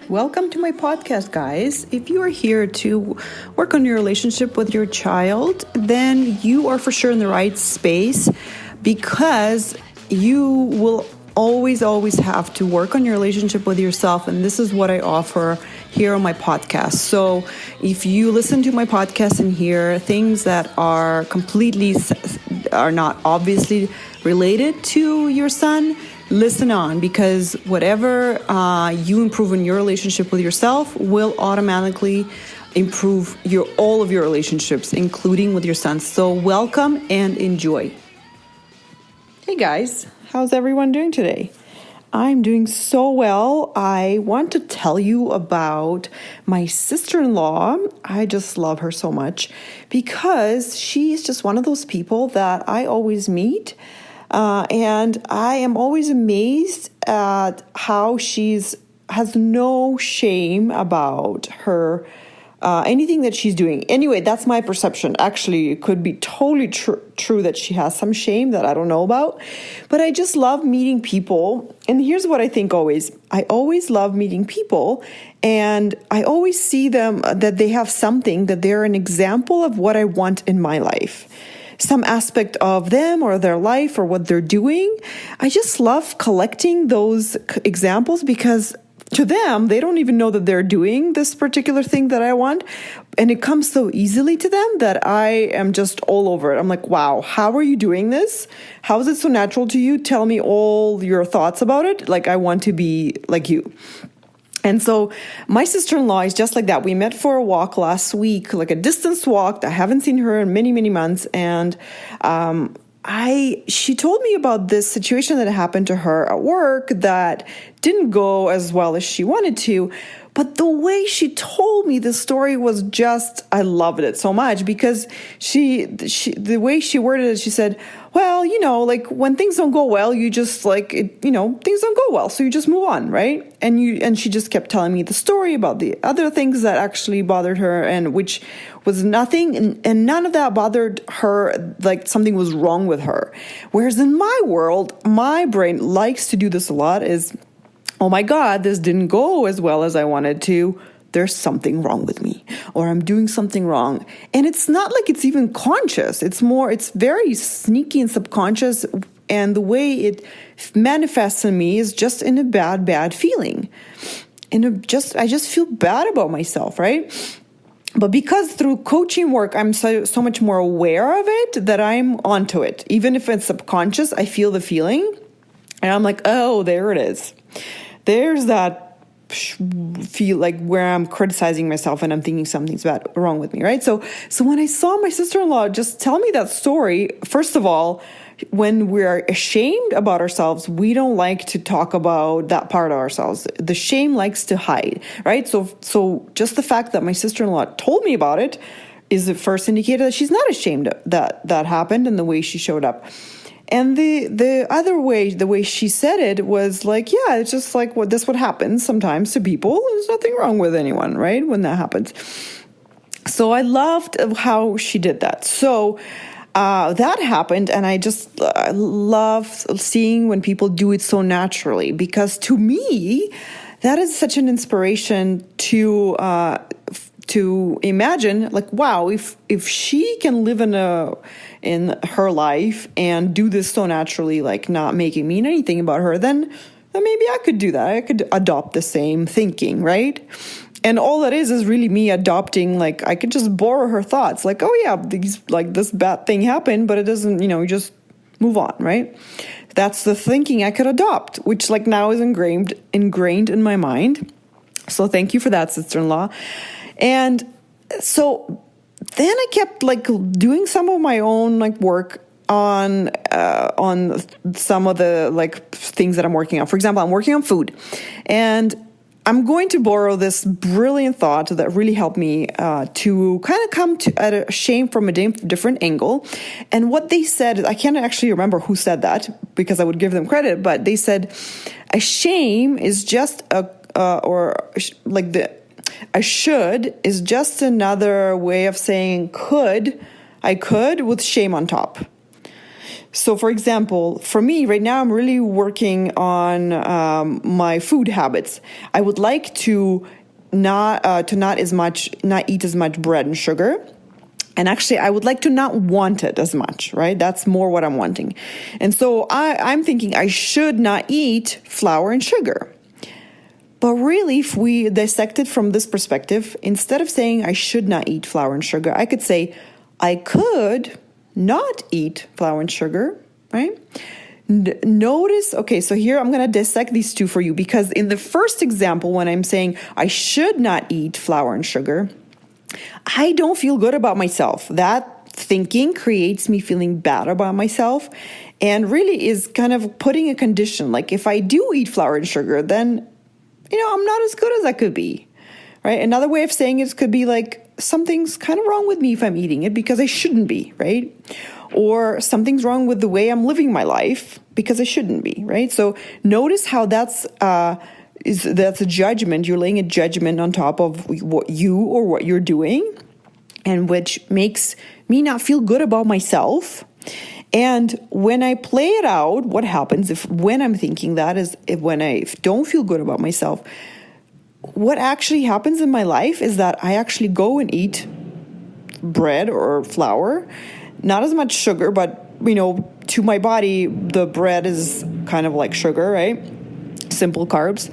Welcome to my podcast, guys. If you are here to work on your relationship with your child, then you are for sure in the right space because you will always have to work on your relationship with yourself. And this is what I offer here on my podcast. So if you listen to my podcast and hear things that are not obviously related to your son, listen on, because whatever you improve in your relationship with yourself will automatically improve all of your relationships, including with your son. So welcome and enjoy. Hey guys, how's everyone doing today? I'm doing so well. I want to tell you about my sister-in-law. I just love her so much because she's just one of those people that I always meet. And I am always amazed at how has no shame about her, anything that she's doing. Anyway, that's my perception. Actually, it could be totally true that she has some shame that I don't know about. But I just love meeting people. And here's what I think always. I always love meeting people. And I always see them, that they have something, that they're an example of what I want in my life. Some aspect of them or their life or what they're doing. I just love collecting those examples because to them, they don't even know that they're doing this particular thing that I want. And it comes so easily to them that I am just all over it. I'm like, wow, how are you doing this? How is it so natural to you? Tell me all your thoughts about it. Like, I want to be like you. And so my sister-in-law is just like that. We met for a walk last week, like a distance walk. I haven't seen her in many, many months. And she told me about this situation that happened to her at work that didn't go as well as she wanted to. But the way she told me the story was just, I loved it so much because the way she worded it, she said, well, like when things don't go well, you just things don't go well. So you just move on, right? And she just kept telling me the story about the other things that actually bothered her and which was nothing. And none of that bothered her like something was wrong with her. Whereas in my world, my brain likes to do this a lot is, oh my God, this didn't go as well as I wanted to. There's something wrong with me, or I'm doing something wrong. And it's not like it's even conscious. It's very sneaky and subconscious. And the way it manifests in me is just in a bad feeling. I just feel bad about myself, right? But because through coaching work, I'm so much more aware of it that I'm onto it. Even if it's subconscious, I feel the feeling. And I'm like, oh, there it is. There's that feel like where I'm criticizing myself and I'm thinking something's wrong with me, right? So when I saw my sister-in-law just tell me that story, first of all, when we're ashamed about ourselves, we don't like to talk about that part of ourselves. The shame likes to hide, right? So just the fact that my sister-in-law told me about it is the first indicator that she's not ashamed that happened and the way she showed up. And the other way, the way she said it was like, yeah, it's just like that's what happens sometimes to people. There's nothing wrong with anyone, right? When that happens. So I loved how she did that. So that happened. And I love seeing when people do it so naturally, because to me, that is such an inspiration to imagine, like, wow, if she can live in her life and do this so naturally, like not making mean anything about her, then maybe I could do that. I could adopt the same thinking, right? And all that is really me adopting, like, I could just borrow her thoughts, like, oh yeah, this bad thing happened, but it doesn't, you just move on, right? That's the thinking I could adopt, which like now is ingrained in my mind. So thank you for that, sister-in-law. And so then I kept like doing some of my own like work on some of the like things that I'm working on. For example, I'm working on food, and I'm going to borrow this brilliant thought that really helped me to kind of come at a shame from a different angle. And what they said, I can't actually remember who said that because I would give them credit, but they said a shame is just a should is just another way of saying I could with shame on top. So, for example, for me right now, I'm really working on my food habits. I would like to not eat as much bread and sugar. And actually, I would like to not want it as much, right? That's more what I'm wanting. And so I'm thinking I should not eat flour and sugar. But really, if we dissect it from this perspective, instead of saying I should not eat flour and sugar, I could say I could not eat flour and sugar, right? Notice, okay, so here I'm going to dissect these two for you, because in the first example, when I'm saying I should not eat flour and sugar, I don't feel good about myself. That thinking creates me feeling bad about myself and really is kind of putting a condition. Like if I do eat flour and sugar, then, I'm not as good as I could be, right? Another way of saying it could be like something's kind of wrong with me if I'm eating it because I shouldn't be, right? Or something's wrong with the way I'm living my life because I shouldn't be, right? So notice how that's a judgment. You're laying a judgment on top of what you're doing, and which makes me not feel good about myself. And when I play it out, what happens when I'm thinking that is when I don't feel good about myself, what actually happens in my life is that I actually go and eat bread or flour, not as much sugar, but to my body, the bread is kind of like sugar, right? Simple carbs.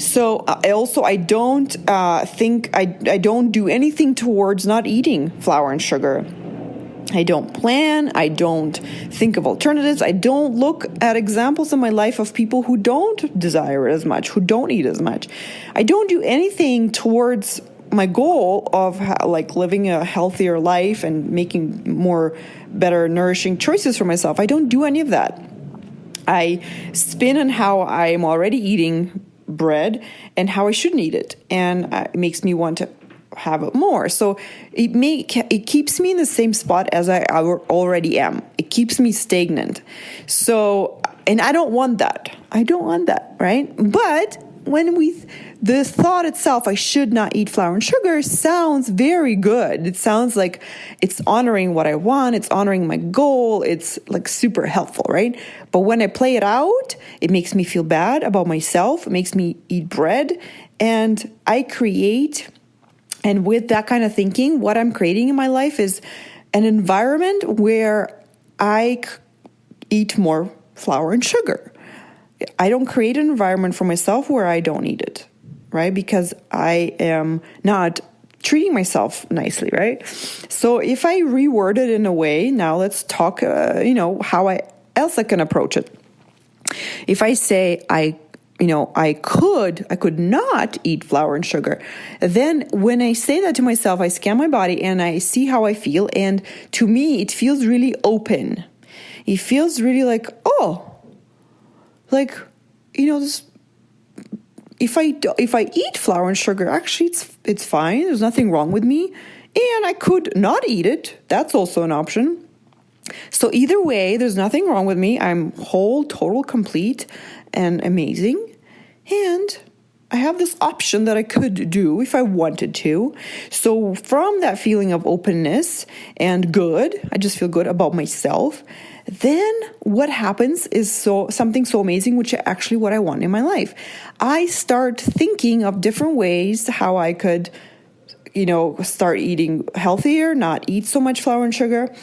So I don't I don't do anything towards not eating flour and sugar. I don't plan. I don't think of alternatives. I don't look at examples in my life of people who don't desire it as much, who don't eat as much. I don't do anything towards my goal of living a healthier life and making better, nourishing choices for myself. I don't do any of that. I spin on how I'm already eating bread and how I shouldn't eat it, and it makes me want to have it more. So it keeps me in the same spot as I already am. It keeps me stagnant. So, and I don't want that. Right? But when the thought itself, I should not eat flour and sugar, sounds very good. It sounds like it's honoring what I want. It's honoring my goal. It's like super helpful, right? But when I play it out, it makes me feel bad about myself. It makes me eat bread, and and with that kind of thinking, what I'm creating in my life is an environment where I eat more flour and sugar. I don't create an environment for myself where I don't eat it, right? Because I am not treating myself nicely, right? So if I reword it in a way, now let's talk, how else I can approach it. If I say I could not eat flour and sugar, then when I say that to myself, I scan my body and I see how I feel. And to me, it feels really open. It feels really like, this, if I eat flour and sugar, actually it's fine. There's nothing wrong with me, and I could not eat it. That's also an option. So either way, there's nothing wrong with me. I'm whole, total, complete, and amazing. And I have this option that I could do if I wanted to. So from that feeling of openness and good, I just feel good about myself. Then what happens is something so amazing, which is actually what I want in my life. I start thinking of different ways how I could start eating healthier, not eat so much flour and sugar,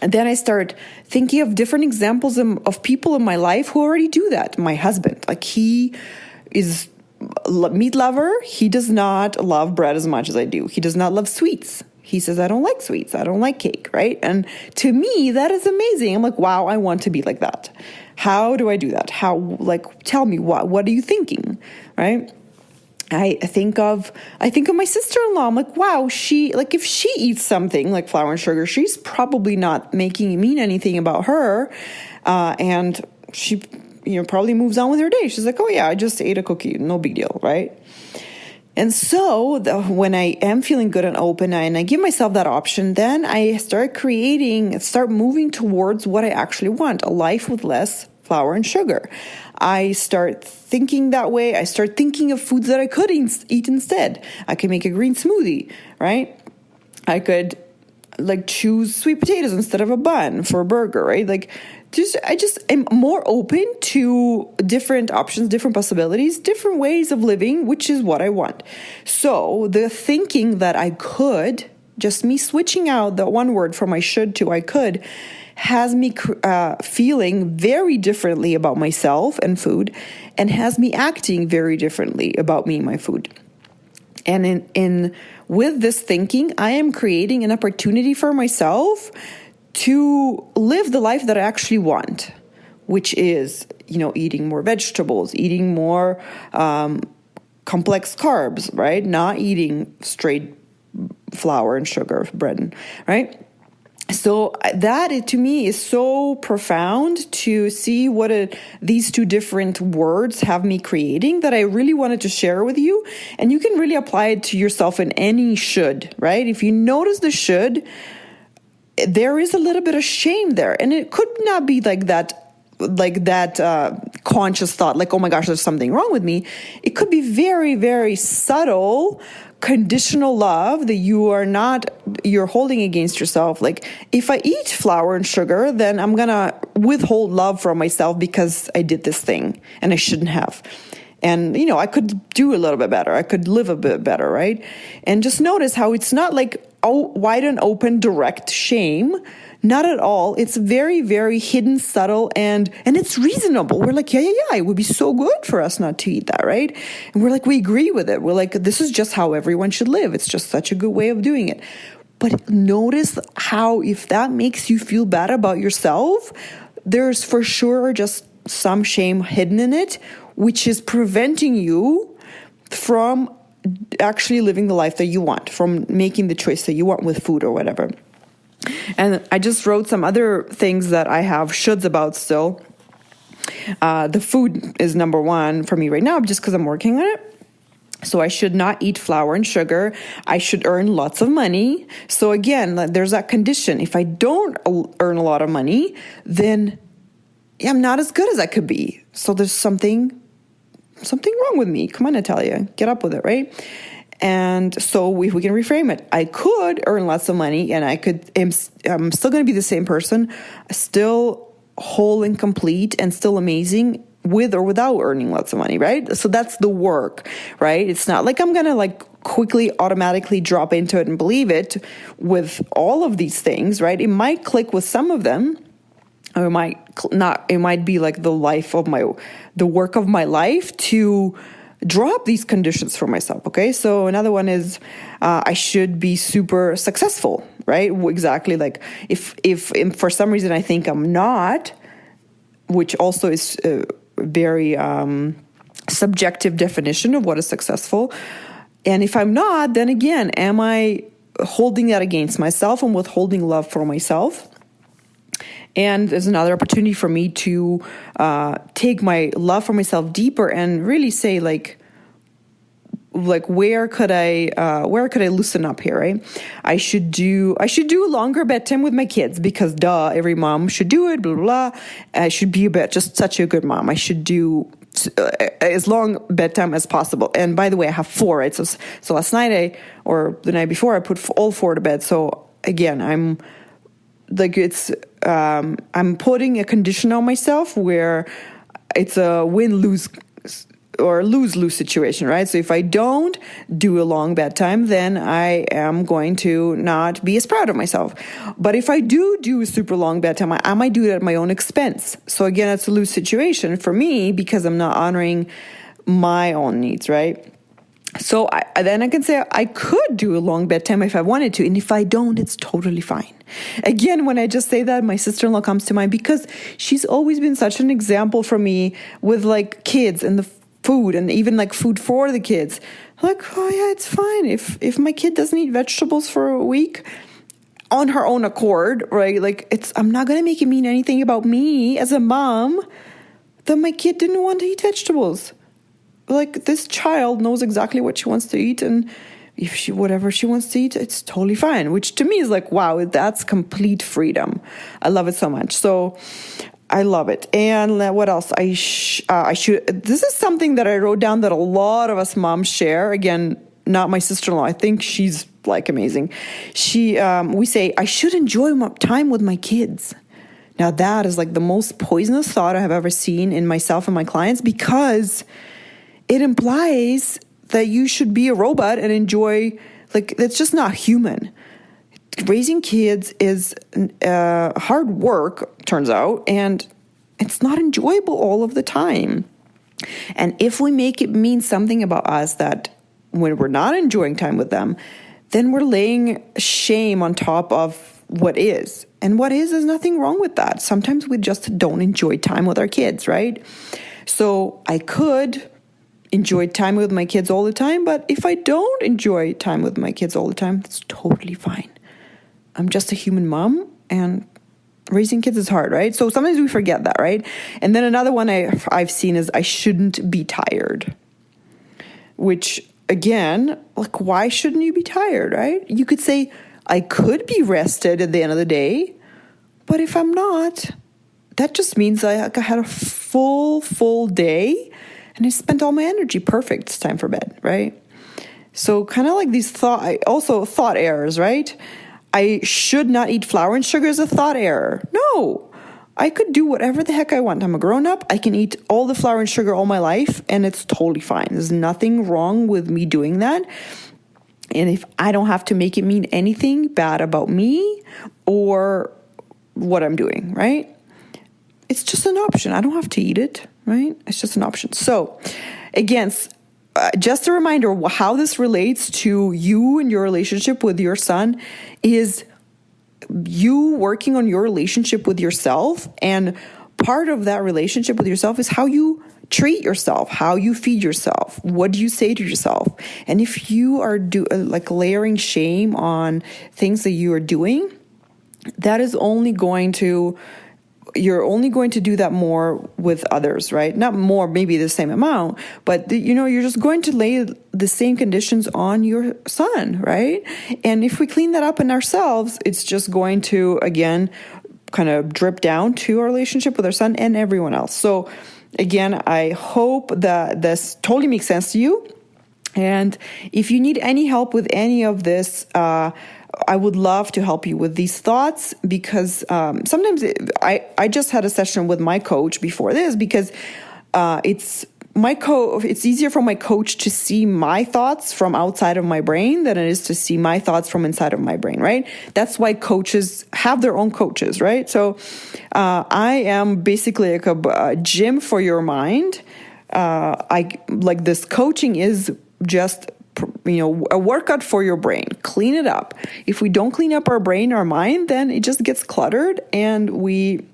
and then I start thinking of different examples of people in my life who already do that. My husband, he is a meat lover. He does not love bread as much as I do. He does not love sweets. He says, I don't like sweets. I don't like cake, right? And to me, that is amazing. I'm like, wow, I want to be like that. How do I do that? Tell me, what are you thinking, right? I think of my sister-in-law. I'm like, wow, if she eats something like flour and sugar, she's probably not making it mean anything about her. And she, probably moves on with her day. She's like, oh yeah, I just ate a cookie. No big deal, right? And so when I am feeling good and open and I give myself that option, then I start moving towards what I actually want, a life with less flour and sugar. I start thinking that way. I start thinking of foods that I could eat instead. I could make a green smoothie, right? I could like choose sweet potatoes instead of a bun for a burger, right? Like I just am more open to different options, different possibilities, different ways of living, which is what I want. So the thinking that I could, just me switching out the one word from I should to I could, has me feeling very differently about myself and food, and has me acting very differently about me and my food. And in with this thinking, I am creating an opportunity for myself to live the life that I actually want, which is, eating more vegetables, eating more complex carbs, right? Not eating straight flour and sugar, bread, right? So that, to me, is so profound to see what these two different words have me creating, that I really wanted to share with you. And you can really apply it to yourself in any should, right? If you notice the should, there is a little bit of shame there. And it could not be like that conscious thought, like, oh my gosh, there's something wrong with me. It could be very, very subtle, conditional love that you're holding against yourself. Like, if I eat flour and sugar, then I'm gonna withhold love from myself because I did this thing and I shouldn't have. And, I could do a little bit better. I could live a bit better, right? And just notice how it's not like wide and open, direct shame. Not at all. It's very, very hidden, subtle, and it's reasonable. We're like, yeah, it would be so good for us not to eat that, right? And we're like, we agree with it. We're like, this is just how everyone should live. It's just such a good way of doing it. But notice how, if that makes you feel bad about yourself, there's for sure just some shame hidden in it, which is preventing you from actually living the life that you want, from making the choice that you want with food or whatever. And I just wrote some other things that I have shoulds about still. The food is number one for me right now, just because I'm working on it. So I should not eat flour and sugar. I should earn lots of money. So again, there's that condition. If I don't earn a lot of money, then I'm not as good as I could be. So there's something wrong with me. Come on, Natalia, get up with it, right? And so if we can reframe it, I could earn lots of money, and I'm still going to be the same person, still whole and complete and still amazing with or without earning lots of money, right? So that's the work, right? It's not like I'm going to quickly automatically drop into it and believe it with all of these things, right? It might click with some of them, or it might not. It might be like the work of my life to drop these conditions for myself. Okay. So another one is, I should be super successful, right? Exactly. Like if for some reason I think I'm not, which also is a very, subjective definition of what is successful. And if I'm not, then again, am I holding that against myself and withholding love for myself? And there's another opportunity for me to take my love for myself deeper and really say, like where could I loosen up here, right? I should do a longer bedtime with my kids because every mom should do it, blah, blah, blah. I should be just such a good mom. I should do as long bedtime as possible. And by the way, I have 4, right? So last night or the night before, I put all 4 to bed. So again, I'm putting a condition on myself where it's a win-lose or lose-lose situation, right? So if I don't do a long bedtime, then I am going to not be as proud of myself. But if I do a super long bedtime, I might do it at my own expense. So again, it's a lose situation for me because I'm not honoring my own needs, right? So then I can say I could do a long bedtime if I wanted to. And if I don't, it's totally fine. Again, when I just say that, my sister-in-law comes to mind because she's always been such an example for me with kids and the food and even food for the kids. Oh yeah, it's fine. If my kid doesn't eat vegetables for a week on her own accord, right? I'm not going to make it mean anything about me as a mom that my kid didn't want to eat vegetables. This child knows exactly what she wants to eat, and if whatever she wants to eat, it's totally fine, which to me is wow, that's complete freedom. I love it so much. So I love it. And what else? I should, this is something that I wrote down that a lot of us moms share. Again, not my sister-in-law. I think she's like amazing. We say, I should enjoy my time with my kids. Now that is like the most poisonous thought I have ever seen in myself and my clients, because it implies that you should be a robot and enjoy, like, that's just not human. Raising kids is hard work, turns out, and it's not enjoyable all of the time. And if we make it mean something about us that when we're not enjoying time with them, then we're laying shame on top of what is. And what is nothing wrong with that. Sometimes we just don't enjoy time with our kids, right? So I could enjoy time with my kids all the time, but if I don't enjoy time with my kids all the time, that's totally fine. I'm just a human mom, and raising kids is hard, right? So sometimes we forget that, right? And then another one I've seen is I shouldn't be tired, which again, like, why shouldn't you be tired, right? You could say, I could be rested at the end of the day, but if I'm not, that just means I had a full day and I spent all my energy. Perfect. It's time for bed, right? So kind of like these thought errors, right? I should not eat flour and sugar is a thought error. No, I could do whatever the heck I want. I'm a grown up. I can eat all the flour and sugar all my life, and it's totally fine. There's nothing wrong with me doing that. And if I don't have to make it mean anything bad about me or what I'm doing, right? It's just an option. I don't have to eat it, right? It's just an option. So again, just a reminder how this relates to you and your relationship with your son is you working on your relationship with yourself. And part of that relationship with yourself is how you treat yourself, how you feed yourself, what do you say to yourself. And if you are layering shame on things that you are doing, that is you're only going to do that more with others, right? Not more, maybe the same amount, but you're just going to lay the same conditions on your son, right? And if we clean that up in ourselves, it's just going to, again, kind of drip down to our relationship with our son and everyone else. So again, I hope that this totally makes sense to you. And if you need any help with any of this, I would love to help you with these thoughts, because sometimes I just had a session with my coach before this, because it's easier for my coach to see my thoughts from outside of my brain than it is to see my thoughts from inside of my brain, right? That's why coaches have their own coaches, right? So I am basically like a gym for your mind. This coaching is just a workout for your brain. Clean it up. If we don't clean up our brain, our mind, then it just gets cluttered and we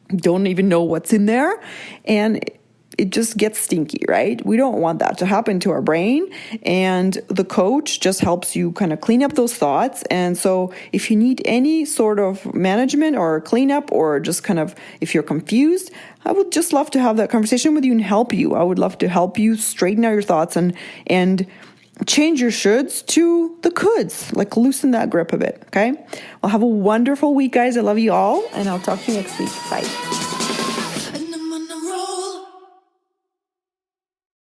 don't even know what's in there, and it just gets stinky, right? We don't want that to happen to our brain, and the coach just helps you kind of clean up those thoughts. And so if you need any sort of management or cleanup, or just kind of if you're confused, I would just love to have that conversation with you and help you. I would love to help you straighten out your thoughts and change your shoulds to the coulds, like loosen that grip a bit, okay? Well, have a wonderful week, guys. I love you all, and I'll talk to you next week. Bye.